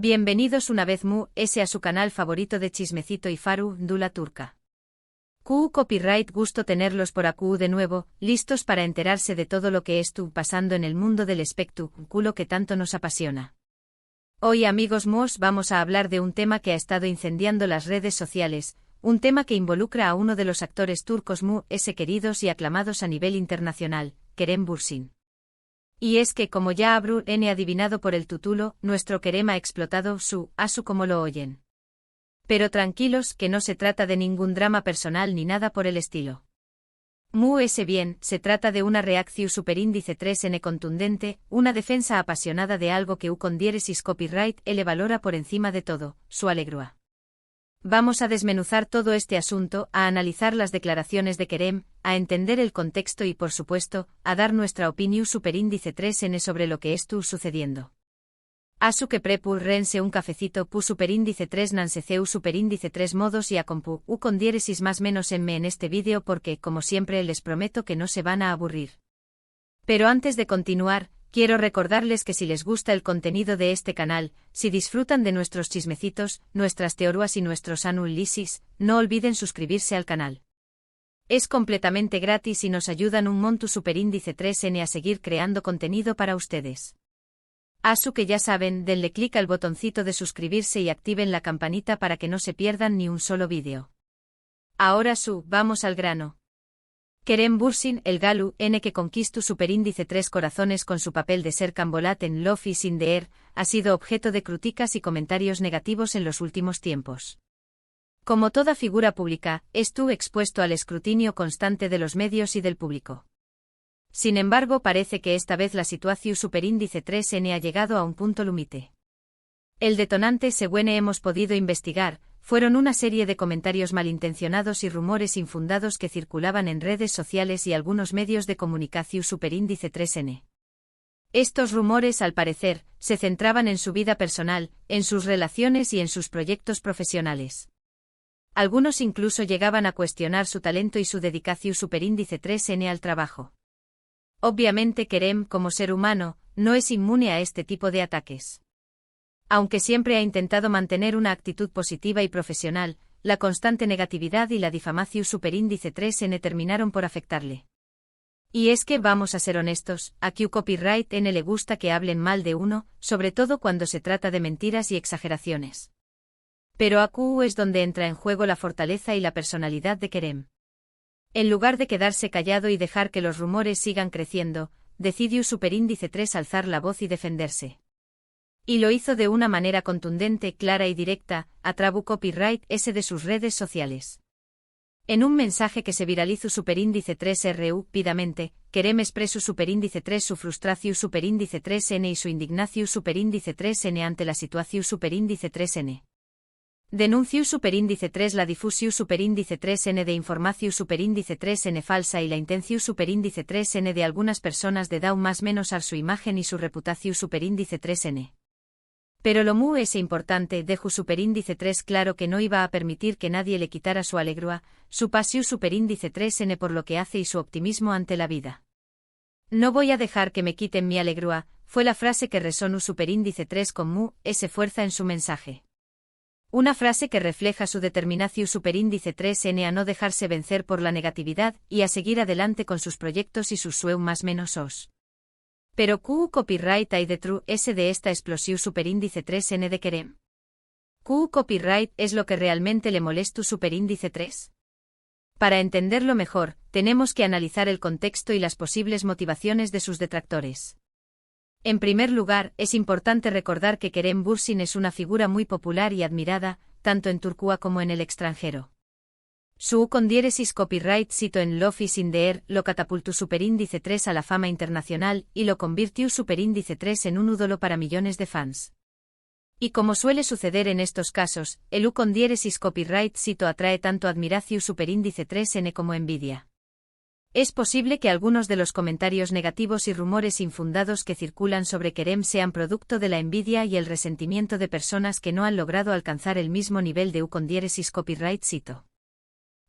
Bienvenidos una vez a su canal favorito de Chismecito y Faru, Dula Turca. Copyright, gusto tenerlos por aquí de nuevo, listos para enterarse de todo lo que está pasando en el mundo del espectáculo que tanto nos apasiona. Hoy, amigos vamos a hablar de un tema que ha estado incendiando las redes sociales, un tema que involucra a uno de los actores turcos queridos y aclamados a nivel internacional, Kerem Bürsin. Y es que, como ya habrán adivinado por el título, nuestro Kerem ha explotado su asu como lo oyen. Pero tranquilos, que no se trata de ningún drama personal ni nada por el estilo. Bien, se trata de una reacción superíndice 3N contundente, una defensa apasionada de algo que con diéresis copyright le valora por encima de todo, su alegría. Vamos a desmenuzar todo este asunto, a analizar las declaraciones de Kerem, a entender el contexto y, por supuesto, a dar nuestra opinión superíndice 3N sobre lo que está sucediendo. Asu que rense un cafecito superíndice 3 nanseceu superíndice 3 modos y a compu con diéresis más menos en este vídeo porque, como siempre, les prometo que no se van a aburrir. Pero antes de continuar, quiero recordarles que si les gusta el contenido de este canal, si disfrutan de nuestros chismecitos, nuestras teorías y nuestros análisis, no olviden suscribirse al canal. Es completamente gratis y nos ayudan un monto superíndice 3N a seguir creando contenido para ustedes. Asu que ya saben, denle clic al botoncito de suscribirse y activen la campanita para que no se pierdan ni un solo vídeo. Ahora vamos al grano. Kerem Bürsin, el galu que conquistó superíndice 3 corazones con su papel de ser Cambolat en Love is in the Air, ha sido objeto de críticas y comentarios negativos en los últimos tiempos. Como toda figura pública, estuvo expuesto al escrutinio constante de los medios y del público. Sin embargo, parece que esta vez la situación superíndice 3N ha llegado a un punto límite. El detonante, según hemos podido investigar, fueron una serie de comentarios malintencionados y rumores infundados que circulaban en redes sociales y algunos medios de comunicación superíndice 3N. Estos rumores, al parecer, se centraban en su vida personal, en sus relaciones y en sus proyectos profesionales. Algunos incluso llegaban a cuestionar su talento y su dedicación superíndice 3N al trabajo. Obviamente Kerem, como ser humano, no es inmune a este tipo de ataques. Aunque siempre ha intentado mantener una actitud positiva y profesional, la constante negatividad y la difamación superíndice 3N terminaron por afectarle. Y es que, vamos a ser honestos, a copyright N le gusta que hablen mal de uno, sobre todo cuando se trata de mentiras y exageraciones. Pero aquí es donde entra en juego la fortaleza y la personalidad de Kerem. En lugar de quedarse callado y dejar que los rumores sigan creciendo, decidió superíndice 3 alzar la voz y defenderse. Y lo hizo de una manera contundente, clara y directa, a través copyright de sus redes sociales. En un mensaje que se viralizó superíndice 3 rápidamente, Kerem expresó superíndice 3 su frustración superíndice 3N y su indignación superíndice 3N ante la situación superíndice 3N. Denunció superíndice 3 la difusión superíndice 3N de información superíndice 3N falsa y la intención superíndice 3N de algunas personas de dar más menos a su imagen y su reputación superíndice 3N. Pero lo es importante, dejó superíndice 3 claro que no iba a permitir que nadie le quitara su alegría, su pasión superíndice 3N por lo que hace y su optimismo ante la vida. No voy a dejar que me quiten mi alegría, fue la frase que resonó superíndice 3 con fuerza en su mensaje. Una frase que refleja su determinación superíndice 3N a no dejarse vencer por la negatividad y a seguir adelante con sus proyectos y sus sueños más menos os. Pero copyright hay detrás de esta explosión superíndice 3N de Kerem. Copyright es lo que realmente le molesta superíndice 3. Para entenderlo mejor, tenemos que analizar el contexto y las posibles motivaciones de sus detractores. En primer lugar, es importante recordar que Kerem Bürsin es una figura muy popular y admirada, tanto en Turquía como en el extranjero. Su con diéresis copyright cito en Love is in the Air lo catapultó superíndice 3 a la fama internacional y lo convirtió superíndice 3 en un ídolo para millones de fans. Y como suele suceder en estos casos, el con diéresis copyright cito atrae tanto admiración superíndice 3N como envidia. Es posible que algunos de los comentarios negativos y rumores infundados que circulan sobre Kerem sean producto de la envidia y el resentimiento de personas que no han logrado alcanzar el mismo nivel de con diéresis copyright cito.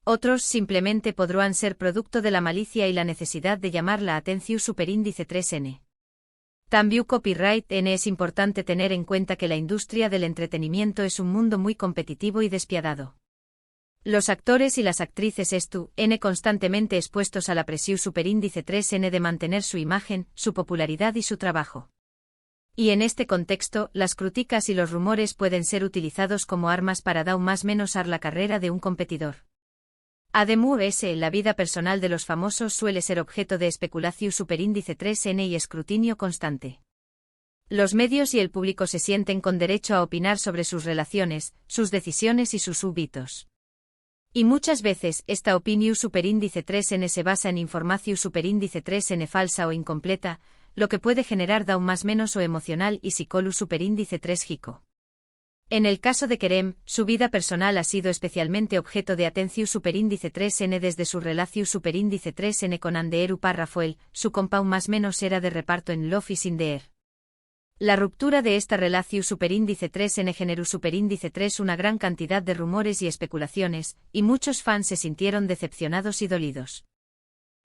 Otros simplemente podrán ser producto de la malicia y la necesidad de llamar la atención superíndice 3N. También copyright N es importante tener en cuenta que la industria del entretenimiento es un mundo muy competitivo y despiadado. Los actores y las actrices N constantemente expuestos a la presión superíndice 3N de mantener su imagen, su popularidad y su trabajo. Y en este contexto, las críticas y los rumores pueden ser utilizados como armas para dar más menos a la carrera de un competidor. Además, la vida personal de los famosos suele ser objeto de especulación superíndice 3N y escrutinio constante. Los medios y el público se sienten con derecho a opinar sobre sus relaciones, sus decisiones y sus súbditos. Y muchas veces, esta opinión superíndice 3N se basa en información superíndice 3N falsa o incompleta, lo que puede generar daño más menos o emocional y psicólogo superíndice 3 jico. En el caso de Kerem, su vida personal ha sido especialmente objeto de atención superíndice 3N desde su relación superíndice 3N con Anderu Parrafoel, su compa más menos era de reparto en Love is in the Air. La ruptura de esta relación superíndice 3N generó superíndice 3 una gran cantidad de rumores y especulaciones, y muchos fans se sintieron decepcionados y dolidos.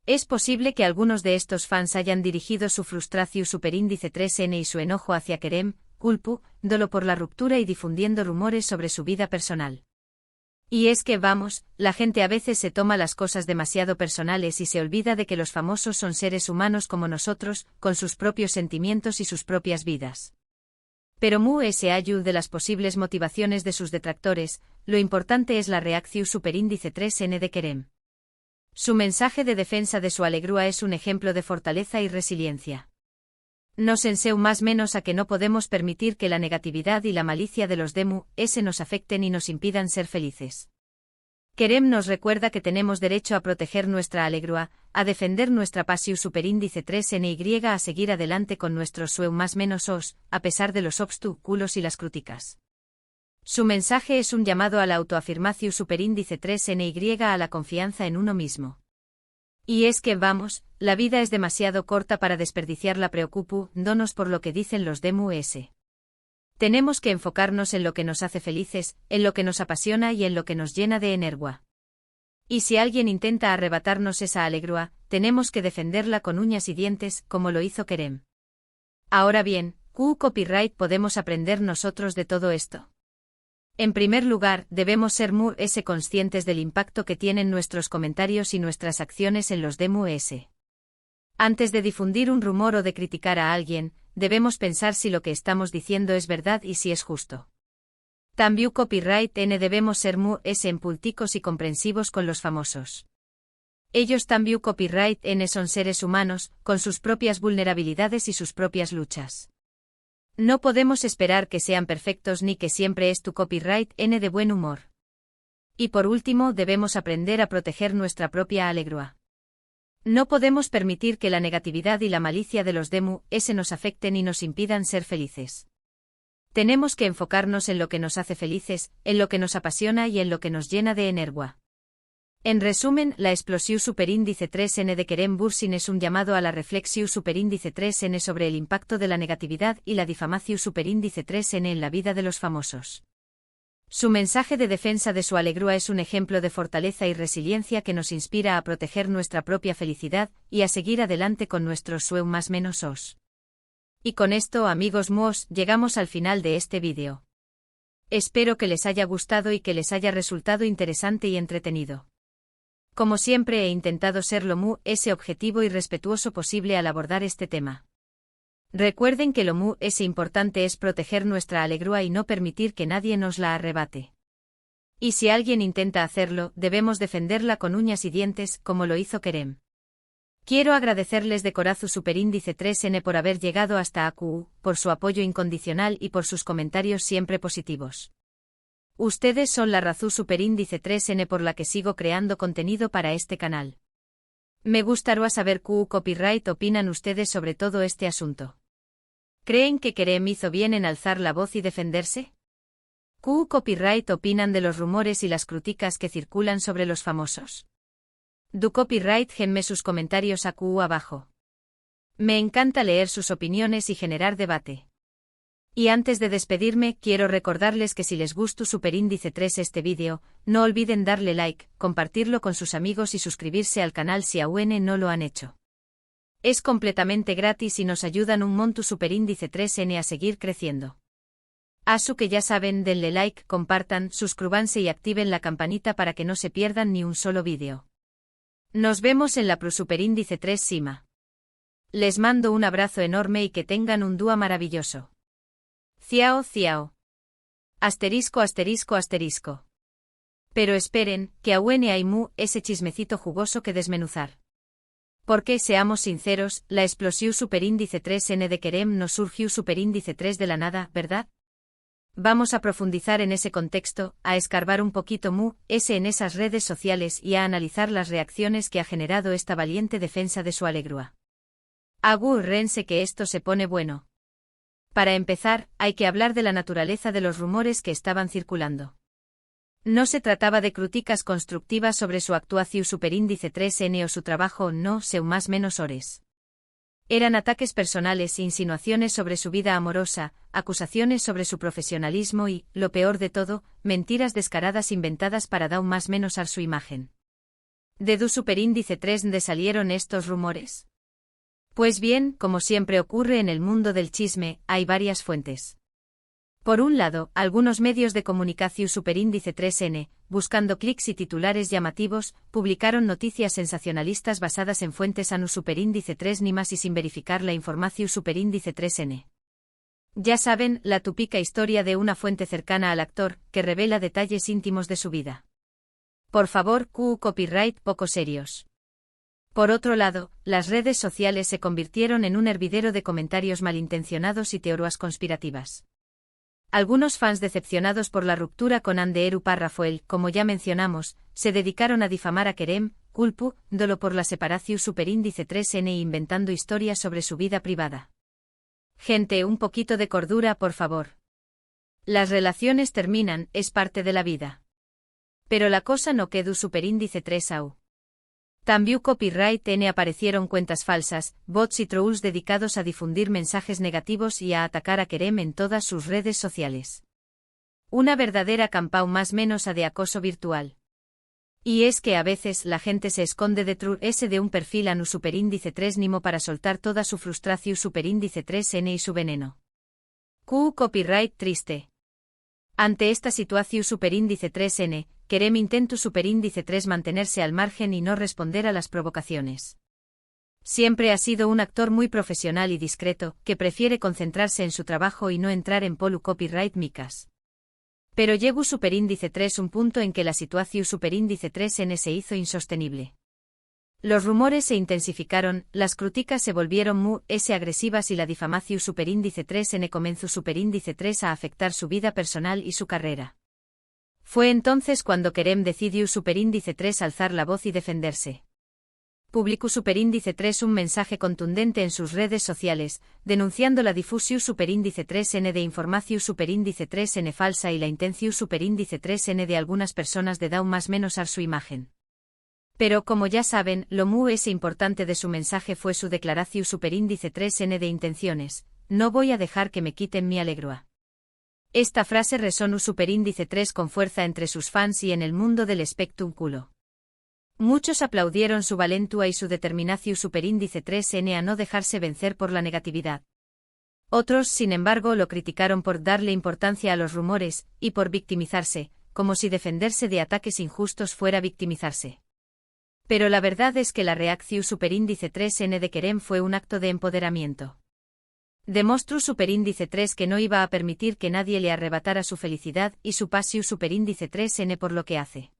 Es posible que algunos de estos fans hayan dirigido su frustración superíndice 3N y su enojo hacia Kerem, culpu, dolo por la ruptura y difundiendo rumores sobre su vida personal. Y es que la gente a veces se toma las cosas demasiado personales y se olvida de que los famosos son seres humanos como nosotros, con sus propios sentimientos y sus propias vidas. Pero ayuda de las posibles motivaciones de sus detractores, lo importante es la reacción superíndice 3N de Kerem. Su mensaje de defensa de su alegría es un ejemplo de fortaleza y resiliencia. Nos enseña más menos a que no podemos permitir que la negatividad y la malicia de los nos afecten y nos impidan ser felices. Kerem nos recuerda que tenemos derecho a proteger nuestra alegría, a defender nuestra pasión superíndice 3N a seguir adelante con nuestros más menos a pesar de los obstáculos y las críticas. Su mensaje es un llamado a la autoafirmación superíndice 3N a la confianza en uno mismo. Y es que la vida es demasiado corta para desperdiciarla preocupándonos por lo que dicen los DMUS. Tenemos que enfocarnos en lo que nos hace felices, en lo que nos apasiona y en lo que nos llena de energía. Y si alguien intenta arrebatarnos esa alegría, tenemos que defenderla con uñas y dientes, como lo hizo Kerem. Ahora bien, ¿qué copyright podemos aprender nosotros de todo esto? En primer lugar, debemos ser conscientes del impacto que tienen nuestros comentarios y nuestras acciones en los DMUS. Antes de difundir un rumor o de criticar a alguien, debemos pensar si lo que estamos diciendo es verdad y si es justo. También copyright N debemos ser empáticos y comprensivos con los famosos. Ellos también copyright N son seres humanos, con sus propias vulnerabilidades y sus propias luchas. No podemos esperar que sean perfectos ni que siempre es tu copyright N de buen humor. Y por último, debemos aprender a proteger nuestra propia alegría. No podemos permitir que la negatividad y la malicia de los DMUS nos afecten y nos impidan ser felices. Tenemos que enfocarnos en lo que nos hace felices, en lo que nos apasiona y en lo que nos llena de energía. En resumen, la explosión superíndice 3N de Kerem Bürsin es un llamado a la reflexión superíndice 3N sobre el impacto de la negatividad y la difamación superíndice 3N en la vida de los famosos. Su mensaje de defensa de su alegría es un ejemplo de fortaleza y resiliencia que nos inspira a proteger nuestra propia felicidad y a seguir adelante con nuestros más menos os. Y con esto, amigos míos, llegamos al final de este vídeo. Espero que les haya gustado y que les haya resultado interesante y entretenido. Como siempre he intentado ser lo objetivo y respetuoso posible al abordar este tema. Recuerden que lo importante es proteger nuestra alegría y no permitir que nadie nos la arrebate. Y si alguien intenta hacerlo, debemos defenderla con uñas y dientes, como lo hizo Kerem. Quiero agradecerles de corazón superíndice 3N por haber llegado hasta aquí, por su apoyo incondicional y por sus comentarios siempre positivos. Ustedes son la razón superíndice 3N por la que sigo creando contenido para este canal. Me gustaría saber qué copyright opinan ustedes sobre todo este asunto. ¿Creen que Kerem hizo bien en alzar la voz y defenderse? ¿Qué copyright opinan de los rumores y las críticas que circulan sobre los famosos? Du copyright genme sus comentarios aquí abajo. Me encanta leer sus opiniones y generar debate. Y antes de despedirme, quiero recordarles que si les gustó superíndice 3 este vídeo, no olviden darle like, compartirlo con sus amigos y suscribirse al canal si aún no lo han hecho. Es completamente gratis y nos ayudan un montón superíndice 3N a seguir creciendo. Asu que ya saben, denle like, compartan, suscríbanse y activen la campanita para que no se pierdan ni un solo vídeo. Nos vemos en la Pro Superíndice 3 Sima. Les mando un abrazo enorme y que tengan un día maravilloso. Ciao, ciao. Asterisco, asterisco, asterisco. Pero esperen, que aún hay ese chismecito jugoso que desmenuzar. Porque, seamos sinceros, la explosión superíndice 3N de Kerem no surgió superíndice 3 de la nada, ¿verdad? Vamos a profundizar en ese contexto, a escarbar un poquito en esas redes sociales y a analizar las reacciones que ha generado esta valiente defensa de su alegrúa. Agurrense que esto se pone bueno. Para empezar, hay que hablar de la naturaleza de los rumores que estaban circulando. No se trataba de críticas constructivas sobre su actuación superíndice 3N o su trabajo no sé más menos ores. Eran ataques personales, insinuaciones sobre su vida amorosa, acusaciones sobre su profesionalismo y, lo peor de todo, mentiras descaradas inventadas para dar más menos a su imagen. ¿De du superíndice 3 de salieron estos rumores? Pues bien, como siempre ocurre en el mundo del chisme, hay varias fuentes. Por un lado, algunos medios de comunicación superíndice 3N, buscando clics y titulares llamativos, publicaron noticias sensacionalistas basadas en fuentes anu superíndice 3 ni más y sin verificar la información superíndice 3N. Ya saben, la típica historia de una fuente cercana al actor, que revela detalles íntimos de su vida. Por favor, copyright poco serios. Por otro lado, las redes sociales se convirtieron en un hervidero de comentarios malintencionados y teorías conspirativas. Algunos fans decepcionados por la ruptura con Anderu Rafael, como ya mencionamos, se dedicaron a difamar a Kerem, culpándolo por la separación superíndice 3N inventando historias sobre su vida privada. Gente, un poquito de cordura, por favor. Las relaciones terminan, es parte de la vida. Pero la cosa no quedó superíndice 3AU. También copyright N aparecieron cuentas falsas, bots y trolls dedicados a difundir mensajes negativos y a atacar a Kerem en todas sus redes sociales. Una verdadera campau más menos a de acoso virtual. Y es que a veces la gente se esconde detrás de un perfil anu superíndice 3 nimo para soltar toda su frustración superíndice 3N y su veneno. Copyright triste. Ante esta situación superíndice 3N, Kerem intentó superíndice 3 mantenerse al margen y no responder a las provocaciones. Siempre ha sido un actor muy profesional y discreto, que prefiere concentrarse en su trabajo y no entrar en polu copyright micas. Pero llegó superíndice 3 un punto en que la situación superíndice 3N se hizo insostenible. Los rumores se intensificaron, las críticas se volvieron agresivas y la difamación superíndice 3N comenzó superíndice 3 a afectar su vida personal y su carrera. Fue entonces cuando Kerem decidió superíndice 3 alzar la voz y defenderse. Publicó superíndice 3 un mensaje contundente en sus redes sociales, denunciando la difusión superíndice 3N de información superíndice 3N falsa y la intención superíndice 3N de algunas personas de dar más menos a su imagen. Pero como ya saben, lo importante de su mensaje fue su declaración superíndice 3N de intenciones: no voy a dejar que me quiten mi alegrúa. Esta frase resonó superíndice 3 con fuerza entre sus fans y en el mundo del espectáculo. Muchos aplaudieron su valentua y su determinación superíndice 3N a no dejarse vencer por la negatividad. Otros, sin embargo, lo criticaron por darle importancia a los rumores, y por victimizarse, como si defenderse de ataques injustos fuera victimizarse. Pero la verdad es que la reacción superíndice 3N de Kerem fue un acto de empoderamiento. Demostró superíndice 3 que no iba a permitir que nadie le arrebatara su felicidad y su pasión superíndice 3N por lo que hace.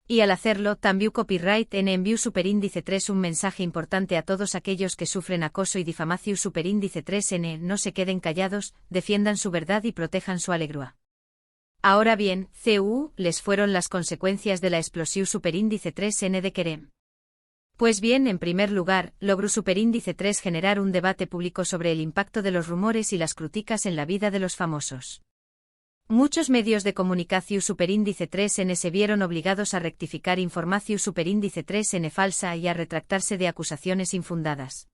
Y al hacerlo, también copyright N envió superíndice 3 un mensaje importante a todos aquellos que sufren acoso y difamación superíndice 3N: no se queden callados, defiendan su verdad y protejan su alegrúa. Ahora bien, les fueron las consecuencias de la explosión superíndice 3N de Kerem. Pues bien, en primer lugar, logró superíndice 3 generar un debate público sobre el impacto de los rumores y las críticas en la vida de los famosos. Muchos medios de comunicación superíndice 3N se vieron obligados a rectificar información superíndice 3N falsa y a retractarse de acusaciones infundadas.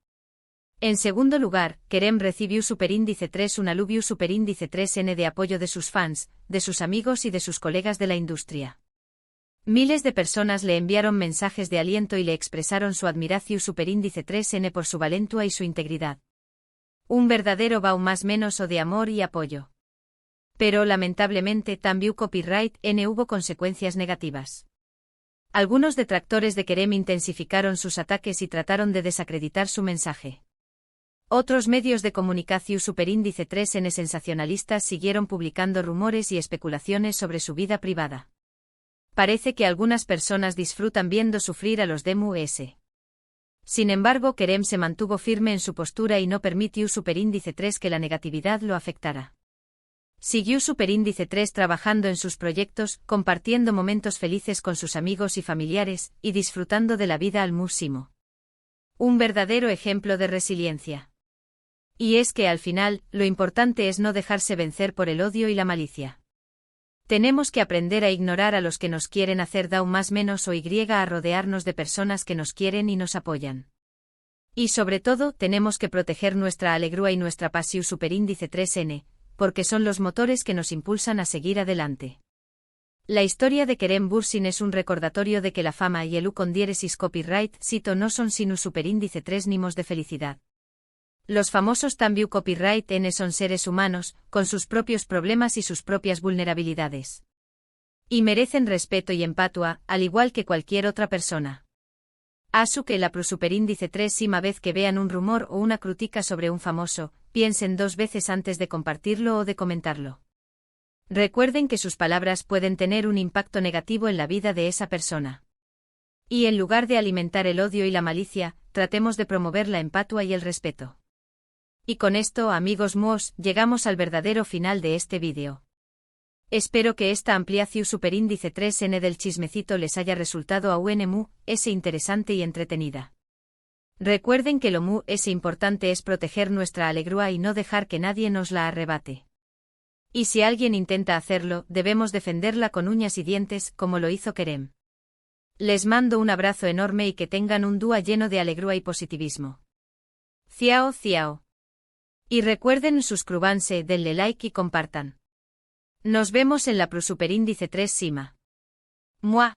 En segundo lugar, Kerem recibió superíndice 3 un aluvio superíndice 3N de apoyo de sus fans, de sus amigos y de sus colegas de la industria. Miles de personas le enviaron mensajes de aliento y le expresaron su admiración superíndice 3N por su valentua y su integridad. Un verdadero bau más menos o de amor y apoyo. Pero lamentablemente también copyright N hubo consecuencias negativas. Algunos detractores de Kerem intensificaron sus ataques y trataron de desacreditar su mensaje. Otros medios de comunicación superíndice 3N sensacionalistas siguieron publicando rumores y especulaciones sobre su vida privada. Parece que algunas personas disfrutan viendo sufrir a los de MUS. Sin embargo, Kerem se mantuvo firme en su postura y no permitió superíndice 3 que la negatividad lo afectara. Siguió superíndice 3 trabajando en sus proyectos, compartiendo momentos felices con sus amigos y familiares, y disfrutando de la vida al máximo. Un verdadero ejemplo de resiliencia. Y es que al final, lo importante es no dejarse vencer por el odio y la malicia. Tenemos que aprender a ignorar a los que nos quieren hacer daño más menos o a rodearnos de personas que nos quieren y nos apoyan. Y sobre todo, tenemos que proteger nuestra alegría y nuestra pasión superíndice 3N, porque son los motores que nos impulsan a seguir adelante. La historia de Kerem Bürsin es un recordatorio de que la fama y el U con diéresis copyright cito no son sino superíndice 3 nimos de felicidad. Los famosos también copyright N son seres humanos, con sus propios problemas y sus propias vulnerabilidades. Y merecen respeto y empatua, al igual que cualquier otra persona. Asu que la superíndice 3 sima vez que vean un rumor o una crítica sobre un famoso, piensen 2 veces antes de compartirlo o de comentarlo. Recuerden que sus palabras pueden tener un impacto negativo en la vida de esa persona. Y en lugar de alimentar el odio y la malicia, tratemos de promover la empatua y el respeto. Y con esto, amigos MUOS, llegamos al verdadero final de este vídeo. Espero que esta ampliación superíndice 3N del chismecito les haya resultado es interesante y entretenida. Recuerden que lo es importante es proteger nuestra alegría y no dejar que nadie nos la arrebate. Y si alguien intenta hacerlo, debemos defenderla con uñas y dientes, como lo hizo Kerem. Les mando un abrazo enorme y que tengan un día lleno de alegría y positivismo. Ciao, ciao. Y recuerden suscríbanse, denle like y compartan. Nos vemos en la superíndice 3 Sima. Mua.